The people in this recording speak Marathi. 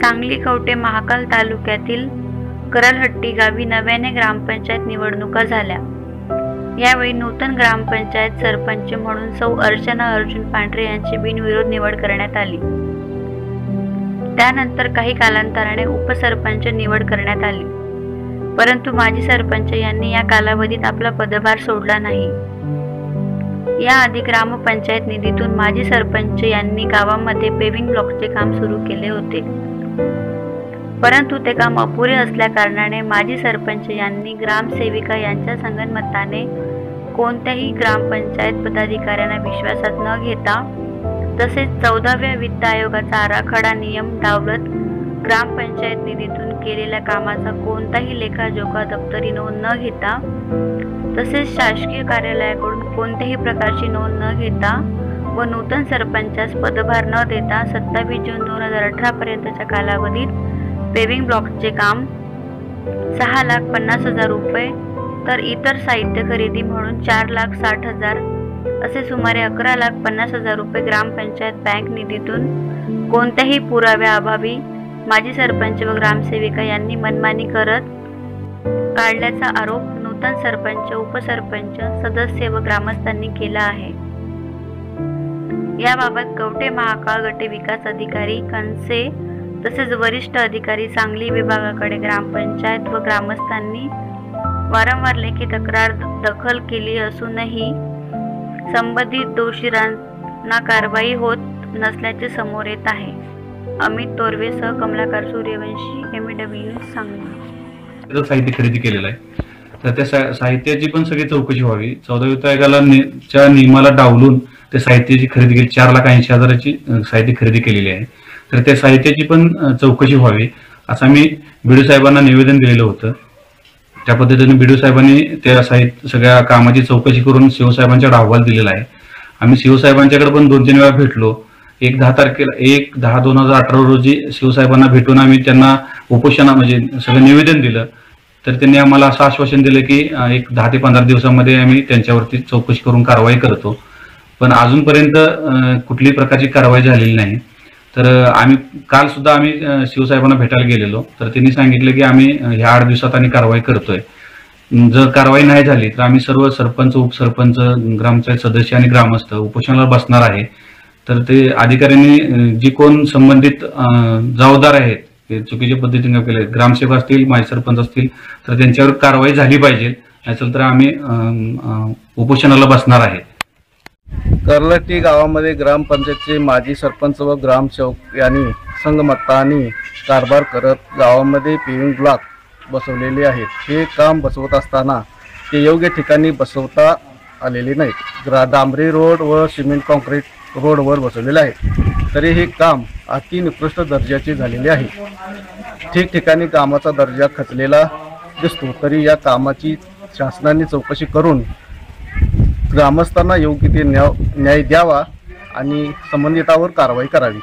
सांगली कवठे महाकाल तालुक्यातील करलहट्टी गावी नव्याने ग्रामपंचायत निवडणुका झाल्या। यावेळी नूतन ग्रामपंचायत सरपंच म्हणून सौ अर्चना अर्जुन पांढरे यांची बिनविरोध निवड करण्यात आली। त्यानंतर काही कालांतराने उपसरपंच निवड करण्यात आली, परंतु माजी सरपंच यांनी या कालावधीत आपला पदभार सोडला नाही। याआधी ग्रामपंचायत निधीतून माजी सरपंच यांनी गावामध्ये पेव्हिंग ब्लॉकचे काम सुरू केले होते, परंतु ते काम अपुरे असल्याकारणाने माजी सरपंच यांनी ग्रामसेविका यांच्या संगनमताने कोणत्याही ग्रामपंचायत पदाधिकाऱ्यांना विश्वासात न घेता तसेच 14व्या वित्त आयोगाचा आराखडा नियम डावलत ग्रामपंचायत निधीतून केलेल्या कामाचा कोणताही लेखाजोखा दप्तरी नोंद न घेता तसेच शासकीय कार्यालयाकडून कोणत्याही प्रकारची नोंद न घेता व नूतन सरपंचास पदभार न देता 27 जून 2018 पर्यंतच्या कालावधीत पेव्हिंग ब्लॉकचे काम 6,50,000 रुपये तर इतर साहित्य खरेदी म्हणून 4,60,000 असे सुमारे 11,50,000 रुपये ग्रामपंचायत बँक निधीतून कोणत्याही पुराव्याअभावी माजी सरपंच व ग्रामसेविका यांनी मनमानी करत काढल्याचा आरोप नूतन सरपंच, उपसरपंच, सदस्य व ग्रामस्थांनी केला आहे। याबाबत कवठे महाकाळ गट विकास अधिकारी कणसे तसेच वरिष्ठ अधिकारी सांगली विभागाकडे ग्रामपंचायत व ग्रामस्थांनी वारंवार लेखी तक्रार दाखल केली असूनही संबंधित दोषींना कारवाई होत नसल्याचे समोर येत आहे। अमित तोरवे सह कमलाकर सूर्यवंशी, MEW सांगली। साहित्य खरेदी केलेलं आहे, तर त्या साहित्याची पण सगळी चौकशी व्हावी। 14 वित्त आयोगाला नियमाला डावलून त्या साहित्याची खरेदी केली, 4,80,000ची साहित्य खरेदी केलेली आहे, तर त्या साहित्याची पण चौकशी व्हावी असं आम्ही BDO साहेबांना निवेदन दिलेलं होतं। त्या पद्धतीने BDO साहेबांनी त्या सगळ्या कामाची चौकशी करून CO साहेबांच्याकडे अहवाल दिलेला आहे। आम्ही CO साहेबांच्याकडे पण 2-3 वेळा भेटलो। 1/10/2018 रोजी CO साहेबांना भेटून आम्ही त्यांना उपोषणा म्हणजे सगळं निवेदन दिलं, तर त्यांनी आम्हाला असं आश्वासन दिलं की 10 ते 15 दिवसांमध्ये आम्ही त्यांच्यावरती चौकशी करून कारवाई करतो, पण अजूनपर्यंत कुठलीही प्रकारची कारवाई झालेली नाही। तर आम्ही काल सुद्धा आम्ही CO साहेबांना भेटायला गेलेलो, तर त्यांनी सांगितलं की आम्ही ह्या 8 दिवसात आणि कारवाई करतोय। जर कारवाई नाही झाली तर आम्ही सर्व सरपंच, उपसरपंच, ग्रामपंचायत सदस्य आणि ग्रामस्थ उपोषणाला बसणार आहे। तर ते अधिकाऱ्यांनी जी कोण संबंधित जबाबदार आहेत चुकीच्या पद्धतीने केले, ग्रामसेवक असतील, माजी सरपंच असतील, तर त्यांच्यावर कारवाई झाली पाहिजे, नसेल तर आम्ही उपोषणाला बसणार आहे। करलहट्टी गावामध्ये ग्रामपंचायतचे माजी सरपंच व ग्रामसेवक यांनी संगमताने कारभार करत गावामध्ये पेव्हिंग ब्लॉक बसवलेले आहेत। हे काम बसवत असताना ते योग्य ठिकाणी बसवता आलेले नाहीत। डांबरी रोड व सिमेंट कॉन्क्रीट रोडवर बसवलेले आहे, तरी हे काम अति निकृष्ट दर्जाचे झालेले आहे। ठिकठिकाणी कामाचा दर्जा खचलेला दिसतो, तरी या कामाची शासनाने चौकशी करून ग्रामस्थांना योग्य ते न्याय द्यावा आणि संबंधितावर कारवाई करावी।